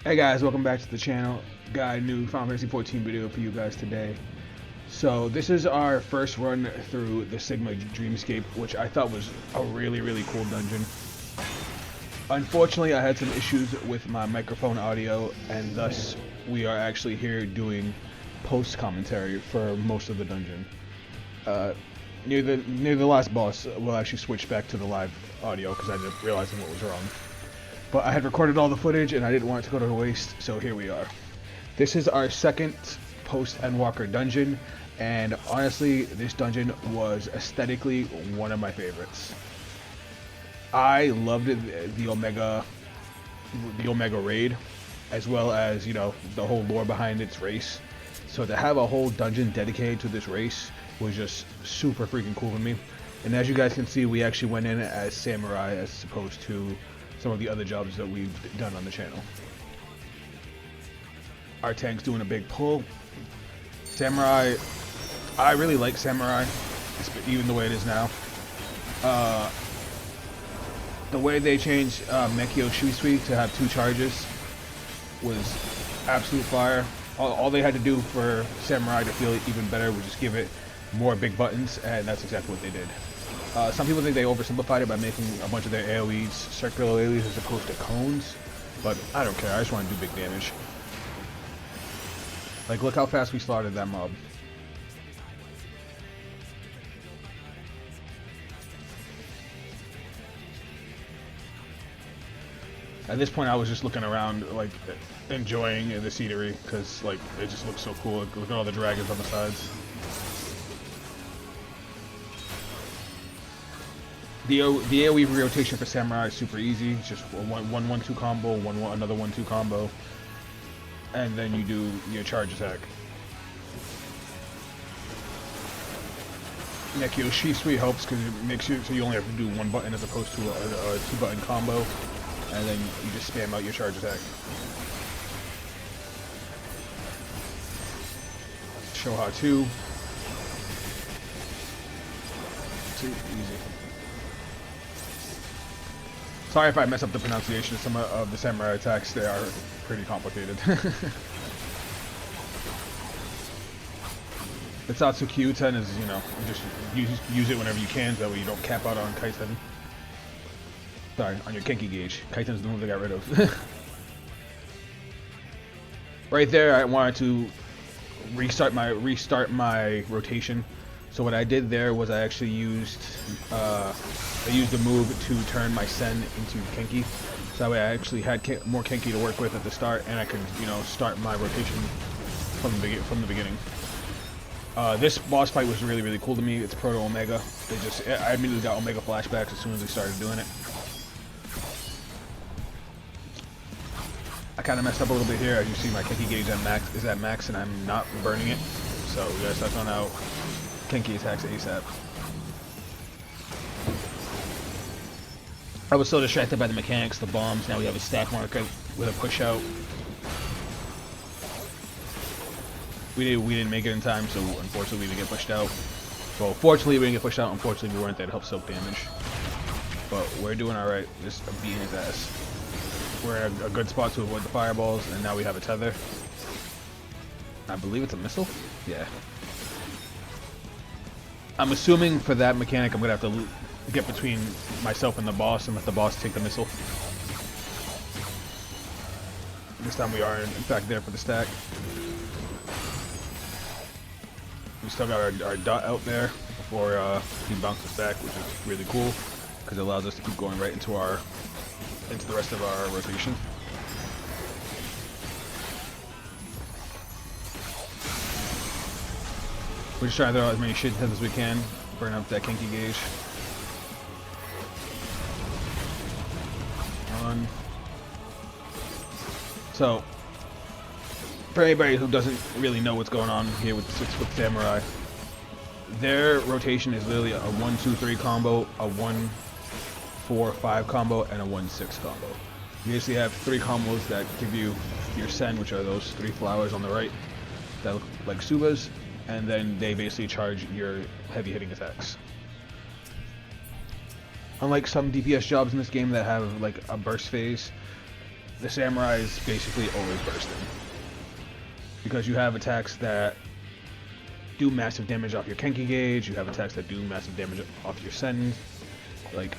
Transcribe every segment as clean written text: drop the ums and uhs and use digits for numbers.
Hey guys, welcome back to the channel. Got a new Final Fantasy 14 video for you guys today. So this is our first run through the Stigma Dreamscape, which I thought was a really cool dungeon. Unfortunately, I had some issues with my microphone audio, and thus we are actually here doing post commentary for most of the dungeon. Near the last boss, we'll actually switch back to the live audio because I ended up realizing what was wrong. But I had recorded all the footage and I didn't want it to go to waste, so here we are. This is our second post-Endwalker dungeon, and honestly, this dungeon was aesthetically one of my favorites. I loved the Omega raid, as well as, you know, the whole lore behind its race. So to have a whole dungeon dedicated to this race was just super freaking cool to me. And as you guys can see, we actually went in as samurai as opposed to some of the other jobs that we've done on the channel. Our tank's doing a big pull. Samurai, I really like Samurai, even the way it is now. The way they changed Mekio Shuisui to have 2 charges was absolute fire. All they had to do for Samurai to feel even better was just give it more big buttons, and that's exactly what they did. Some people think they oversimplified it by making a bunch of their AoEs circular AoEs as opposed to cones, but I don't care. I just want to do big damage. Like, look how fast we slaughtered that mob. At this point, I was just looking around, like, enjoying the scenery, because, like, it just looks so cool. Look at all the dragons on the sides. The AoE rotation for Samurai is super easy. It's just one 1-2 combo, another 1-2 combo, and then you do your charge attack. Mekio Shuisui helps because it makes you so you only have to do 1 button as opposed to a 2-button combo, and then you just spam out your charge attack. Shoha 2. Easy. Sorry if I mess up the pronunciation of some of the samurai attacks. They are pretty complicated. The Satsuki Uten is, you know, just use it whenever you can, so you don't cap out on Kaiten. Sorry, on your Kenki gauge. Kaiten's the move they got rid of. Right there, I wanted to restart my rotation. So what I did there was I actually used the move to turn my Sen into Kenki. So that way I actually had more Kenki to work with at the start, and I could, you know, start my rotation from the beginning. This boss fight was really cool to me. It's Proto Omega. I immediately got Omega flashbacks as soon as we started doing it. I kind of messed up a little bit here. As you see, my Kenki gauge is at max, and I'm not burning it. So we gotta start throwing out Kenki attacks ASAP. I was so distracted by the mechanics, the bombs. Now we have a stack marker with a push out. We didn't make it in time, so unfortunately we didn't get pushed out. Well, fortunately we didn't get pushed out. Unfortunately we weren't there to help soak damage. But we're doing all right. Just beating his ass. We're in a good spot to avoid the fireballs, and now we have a tether. I believe it's a missile. Yeah. I'm assuming for that mechanic I'm gonna have to get between myself and the boss and let the boss take the missile. This time we are in fact there for the stack. We still got our dot out there before he bounces back, which is really cool because it allows us to keep going right into the rest of our rotation. We're just trying to throw out as many shit as we can, burn up that Kenki gauge. So, for anybody who doesn't really know what's going on here with 6-foot Samurai, their rotation is literally a 1-2-3 combo, a 1-4-5 combo, and a 1-6 combo. You basically have 3 combos that give you your Sen, which are those 3 flowers on the right that look like Subas, and then they basically charge your heavy hitting attacks. Unlike some DPS jobs in this game that have like a burst phase, the samurai is basically always bursting. Because you have attacks that do massive damage off your Kenki gauge, you have attacks that do massive damage off your Sen. Like,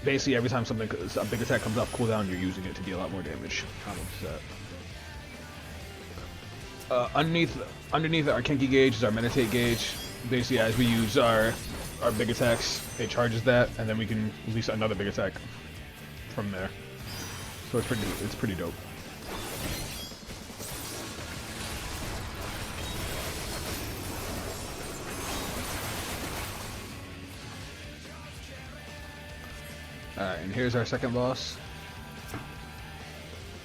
basically every time a big attack comes off cooldown, you're using it to deal a lot more damage. Underneath our Kenki gauge is our Meditate gauge. Basically, as we use our big attacks, it charges that, and then we can release another big attack from there. So it's pretty dope. Alright, and here's our second boss.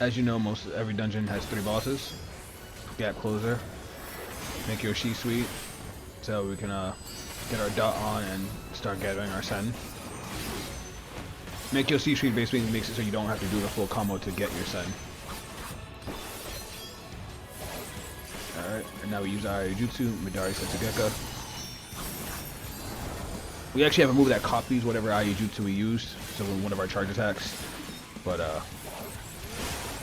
As you know, every dungeon has 3 bosses. Gap Closer, make your Shi-Suite, so we can get our dot on and start gathering our Sen. Make your Shi-Suite basically makes it so you don't have to do the full combo to get your Sen. Alright, and now we use our Jutsu, Midari Setsugeka. We actually have a move that copies whatever Jutsu we used, so in one of our charge attacks. But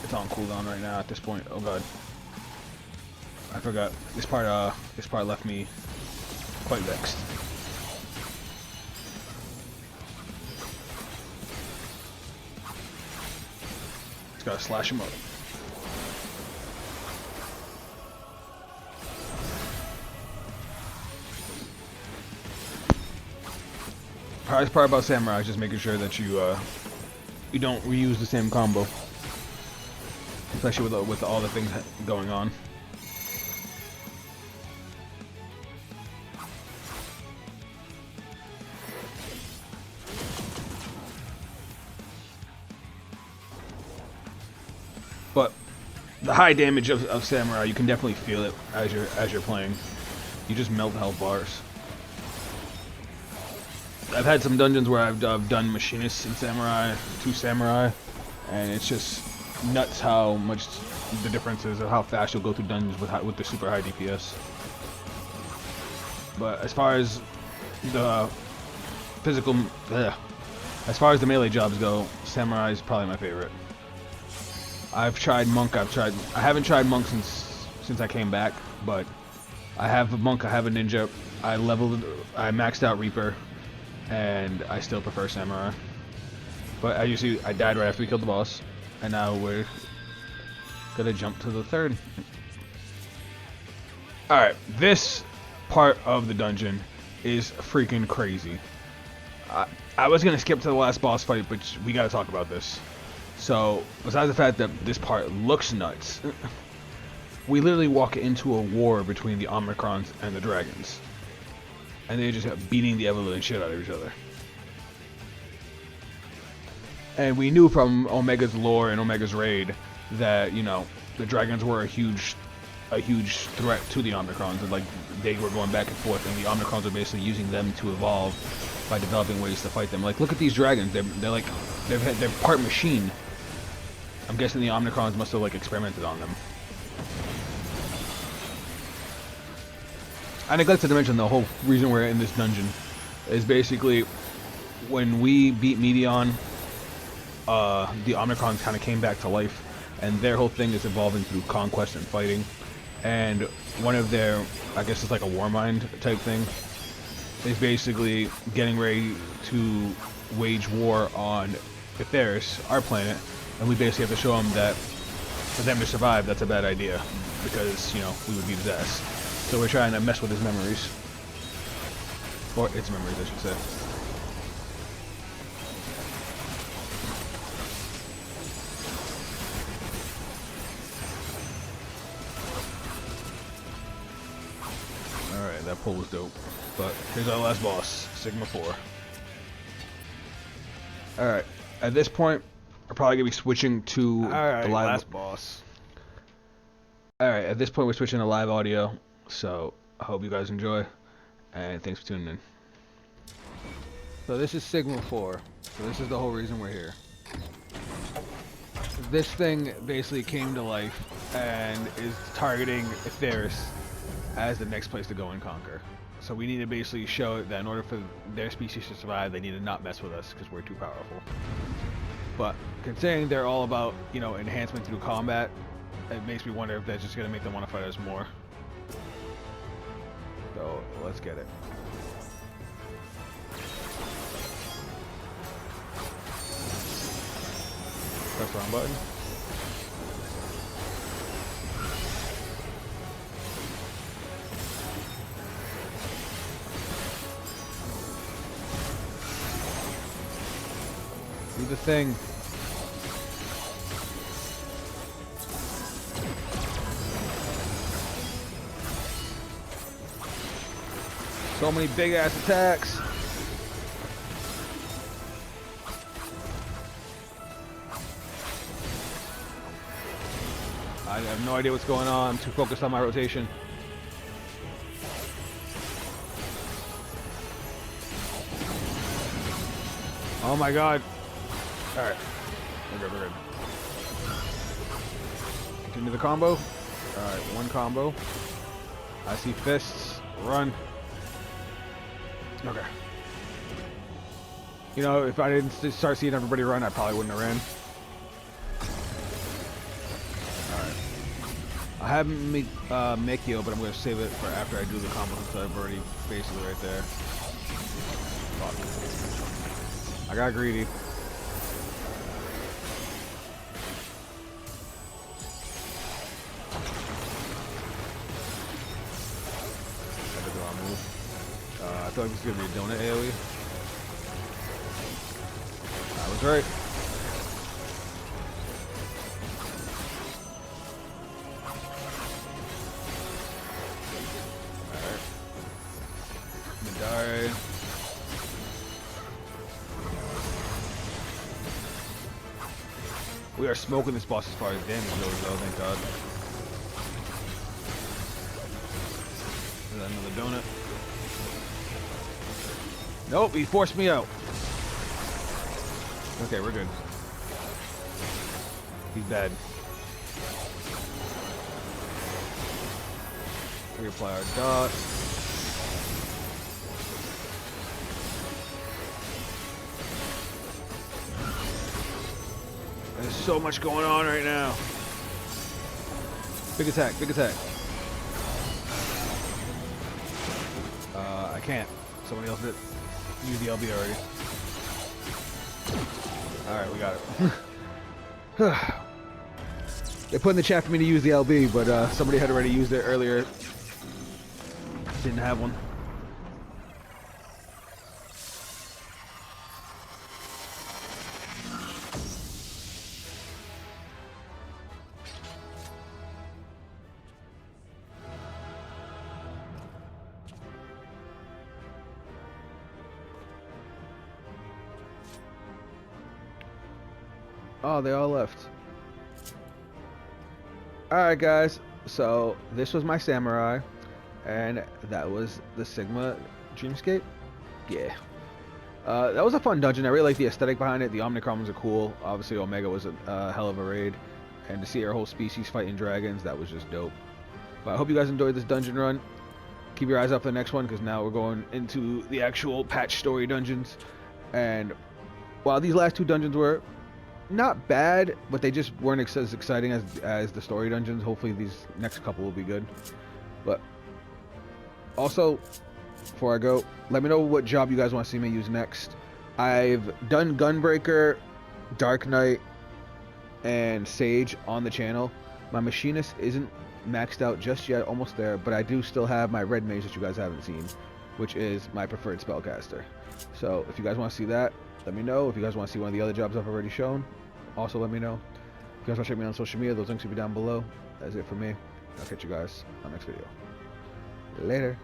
it's on cooldown right now at this point. Oh god. I forgot. This part left me quite vexed. Just gotta slash him up. Hardest part about Samurai is just making sure that you don't reuse the same combo, especially with all the things going on. But the high damage of Samurai, you can definitely feel it as you're playing. You just melt health bars. I've had some dungeons where I've done Machinists in Samurai, 2 Samurai, and it's just nuts how much the difference is of how fast you'll go through dungeons with the super high DPS. But as far as the as far as the melee jobs go, Samurai is probably my favorite. I've tried Monk. I haven't tried Monk since I came back, but I have a Monk. I have a Ninja. I maxed out Reaper, and I still prefer Samurai. But as you see, I died right after we killed the boss, and now we're gonna jump to the third. All right, this part of the dungeon is freaking crazy. I was gonna skip to the last boss fight, but we gotta talk about this. So, besides the fact that this part looks nuts, we literally walk into a war between the Omicrons and the dragons. And they're just beating the ever-living shit out of each other. And we knew from Omega's lore and Omega's raid that, you know, the dragons were a huge threat to the Omicrons, and like they were going back and forth, and the Omicrons were basically using them to evolve by developing ways to fight them. Like, look at these dragons. They're part machine. I'm guessing the Omicrons must have like experimented on them. I neglected to mention the whole reason we're in this dungeon is basically when we beat Medion, the Omicrons kind of came back to life, and their whole thing is evolving through conquest and fighting. And one of their, I guess it's like a war mind type thing, is basically getting ready to wage war on Etheris, our planet, and we basically have to show them that for them to survive, that's a bad idea, because, you know, we would beat his ass. So we're trying to mess with his memories. Or its memories, I should say. Alright, that pull was dope. But here's our last boss, Stigma 4. Alright, at this point, we're probably going to be switching to the live last boss. Alright, at this point we're switching to live audio, so I hope you guys enjoy, and thanks for tuning in. So this is Stigma 4, so this is the whole reason we're here. This thing basically came to life and is targeting Etheris as the next place to go and conquer. So we need to basically show that in order for their species to survive, they need to not mess with us because we're too powerful. But considering they're all about, you know, enhancement through combat, it makes me wonder if that's just gonna make them want to fight us more. So let's get it. Press the wrong button. Do the thing. So many big ass attacks. I have no idea what's going on. I'm too focused on my rotation. Oh my god. Alright. We're good, we're good. Continue the combo. Alright, one combo. I see fists. Run. Okay. You know, if I didn't start seeing everybody run, I probably wouldn't have ran. Alright. I have Mikio, but I'm going to save it for after I do the combo since I've already basically right there. Fuck. I got greedy. I feel like this is going to be a donut AoE. I was right. Alright. Midari. We are smoking this boss as far as damage goes though, thank god. Another donut. Nope, he forced me out. Okay, we're good. He's dead. We apply our dot. There's so much going on right now. Big attack, big attack. I can't. Somebody else did. Use the LB already. Alright, we got it. They put in the chat for me to use the LB, but somebody had already used it earlier. Didn't have one. Oh, they all left. Alright guys, so this was my samurai, and that was the Stigma Dreamscape. Yeah. That was a fun dungeon. I really like the aesthetic behind it. The Omnicrons are cool. Obviously Omega was a hell of a raid. And to see our whole species fighting dragons, that was just dope. But I hope you guys enjoyed this dungeon run. Keep your eyes out for the next one, because now we're going into the actual patch story dungeons. And while these last two dungeons were not bad, but they just weren't as exciting as the story dungeons. Hopefully these next couple will be good. But also, before I go, let me know what job you guys want to see me use next. I've done Gunbreaker, Dark Knight, and Sage on the channel. My Machinist isn't maxed out just yet, almost there, but I do still have my Red Mage that you guys haven't seen, which is my preferred spellcaster. So if you guys want to see that, let me know. If you guys want to see one of the other jobs I've already shown, also let me know. If you guys want to check me out on social media, those links will be down below. That's it for me. I'll catch you guys on the next video. Later.